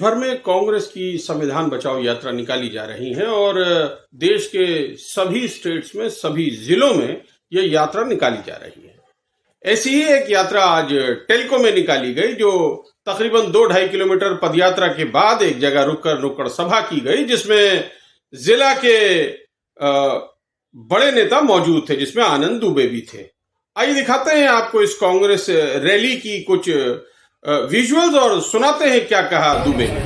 भर में कांग्रेस की संविधान बचाओ यात्रा निकाली जा रही है और देश के सभी स्टेट्स में, सभी जिलों में ये यात्रा निकाली जा रही है। ऐसी ही एक यात्रा आज टेल्को में निकाली गई, जो तकरीबन 2-2.5 किलोमीटर पदयात्रा के बाद एक जगह रुककर नुक्कड़ सभा की गई, जिसमें जिला के बड़े नेता मौजूद थे, जिसमें आनंद दुबे भी थे। आइए दिखाते हैं आपको इस कांग्रेस रैली की कुछ विजुअल्स और सुनाते हैं क्या कहा दुबे ने।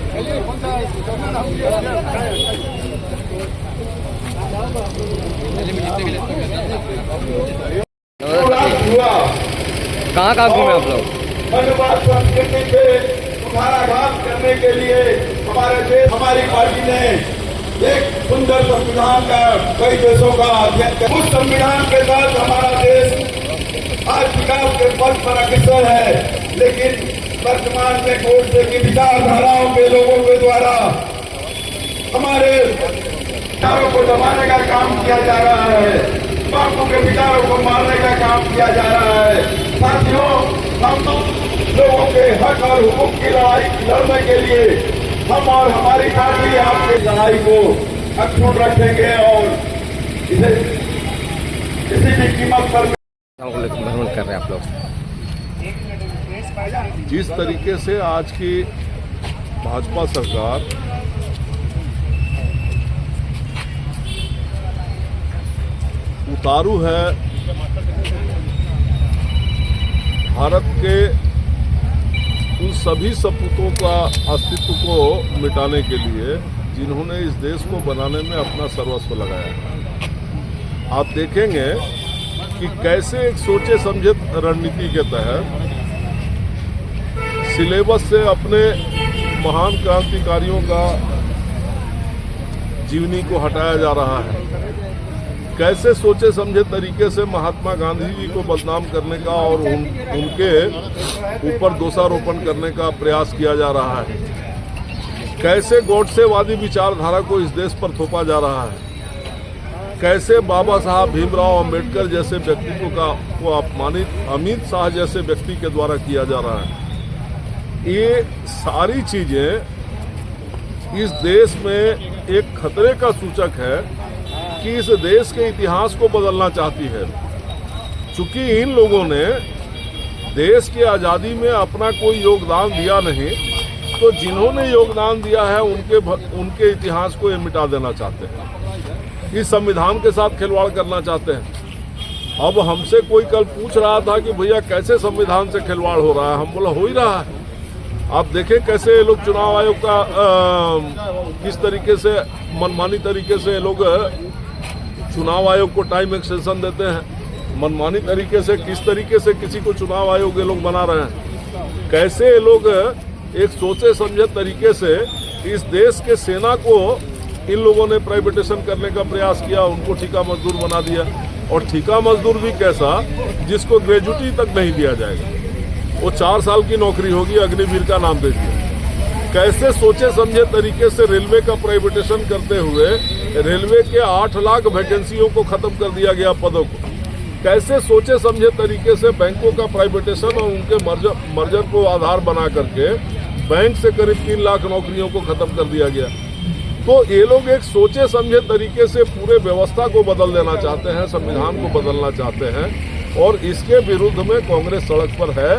कहाँ घूमे आप लोग? धन्यवाद संस्कृति पे कुठाराघात करने के लिए हमारे देश, हमारी पार्टी ने एक सुंदर संविधान का कई देशों का अध्ययन किया। उस संविधान के साथ हमारा देश आज विकास के पथ पर अग्रसर है, लेकिन वर्तमान में गोडसे की विचारधाराओं के लोगों के द्वारा हमारे विचारों को दबाने का काम किया जा रहा है, बापू के विचारों को मारने का काम किया जा रहा है। साथियों, हम लोगों के हक और हुकूक की लड़ाई लड़ने के लिए हम और हमारी पार्टी आपकी लड़ाई को अक्षुण्ण रखेंगे और इसे किसी भी कीमत पर भ्रमण कर रहे हैं आप लोग। जिस तरीके से आज की भाजपा सरकार उतारू है भारत के उन सभी सपूतों का अस्तित्व को मिटाने के लिए जिन्होंने इस देश को बनाने में अपना सर्वस्व लगाया। आप देखेंगे कि कैसे एक सोचे समझे रणनीति के तहत सिलेबस से अपने महान क्रांतिकारियों का जीवनी को हटाया जा रहा है। कैसे सोचे समझे तरीके से महात्मा गांधी जी को बदनाम करने का और उनके ऊपर दोषारोपण करने का प्रयास किया जा रहा है। कैसे गॉडसेवादी विचारधारा को इस देश पर थोपा जा रहा है। कैसे बाबा साहब भीमराव अंबेडकर जैसे व्यक्तित्व को अपमानित अमित शाह जैसे व्यक्ति के द्वारा किया जा रहा है। ये सारी चीजें इस देश में एक खतरे का सूचक है कि इस देश के इतिहास को बदलना चाहती है। चूंकि इन लोगों ने देश की आज़ादी में अपना कोई योगदान दिया नहीं, तो जिन्होंने योगदान दिया है उनके इतिहास को ये मिटा देना चाहते हैं। इस संविधान के साथ खिलवाड़ करना चाहते हैं। अब हमसे कोई कल पूछ रहा था कि भैया कैसे संविधान से खिलवाड़ हो रहा है, हम बोला हो ही रहा है। आप देखें कैसे लोग चुनाव आयोग का किस तरीके से मनमानी तरीके से लोग चुनाव आयोग को टाइम एक्सटेंशन देते हैं, मनमानी तरीके से किस तरीके से किसी को चुनाव आयोग ये लोग बना रहे हैं। कैसे ये लोग एक सोचे समझे तरीके से इस देश के सेना को इन लोगों ने प्राइवेटाइजेशन करने का प्रयास किया, उनको ठेका मजदूर बना दिया। और ठेका मजदूर भी कैसा, जिसको ग्रेजुएटी तक नहीं दिया जाएगा, वो 4 साल की नौकरी होगी, अग्निवीर का नाम दे दिया। कैसे सोचे समझे तरीके से रेलवे का प्राइवेटाइजेशन करते हुए रेलवे के 8 लाख वैकेंसियों को खत्म कर दिया गया, पदों को। कैसे सोचे समझे तरीके से बैंकों का प्राइवेटाइजेशन और उनके मर्जर को आधार बना करके बैंक से करीब 3 लाख नौकरियों को खत्म कर दिया गया। तो ये लोग एक सोचे समझे तरीके से पूरे व्यवस्था को बदल देना चाहते हैं, संविधान को बदलना चाहते हैं, और इसके विरुद्ध में कांग्रेस सड़क पर है।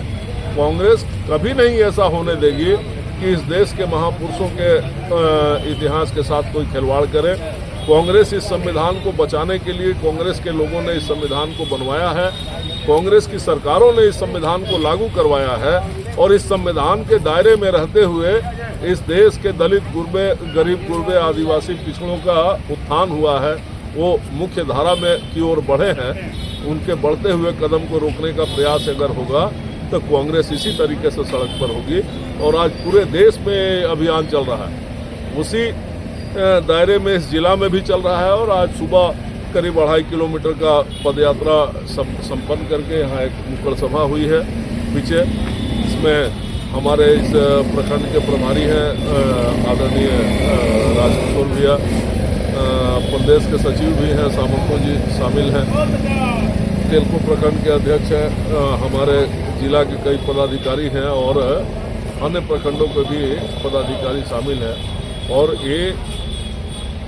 कांग्रेस कभी नहीं ऐसा होने देगी कि इस देश के महापुरुषों के इतिहास के साथ कोई खिलवाड़ करे। कांग्रेस इस संविधान को बचाने के लिए, कांग्रेस के लोगों ने इस संविधान को बनवाया है, कांग्रेस की सरकारों ने इस संविधान को लागू करवाया है, और इस संविधान के दायरे में रहते हुए इस देश के दलित, गुर्बे, गरीब गुर्बे, आदिवासी पिछड़ों का उत्थान हुआ है। वो मुख्य धारा में की ओर बढ़े हैं। उनके बढ़ते हुए कदम को रोकने का प्रयास अगर होगा तो कांग्रेस इसी तरीके से सड़क पर होगी। और आज पूरे देश में अभियान चल रहा है, उसी दायरे में इस जिला में भी चल रहा है। और आज सुबह करीब 2.5 किलोमीटर का पदयात्रा संपन्न करके यहाँ एक नुक्कड़ सभा हुई है पीछे। इसमें हमारे इस प्रखंड के प्रभारी हैं आदरणीय राजकिशोर भैया, प्रदेश के सचिव भी हैं, सामंतो जी शामिल हैं, टेल्को प्रखंड के अध्यक्ष हैं, हमारे जिला के कई पदाधिकारी हैं और अन्य प्रखंडों के भी पदाधिकारी शामिल हैं और ये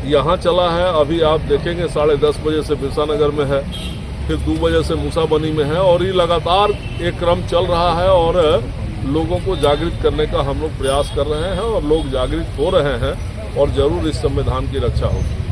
यहाँ चला है। अभी आप देखेंगे 10:30 बजे से बिरसानगर में है, फिर 2 बजे से मूसाबनी में है और ये लगातार एक क्रम चल रहा है और लोगों को जागृत करने का हम लोग प्रयास कर रहे हैं और लोग जागृत हो रहे हैं और जरूर इस संविधान की रक्षा होगी।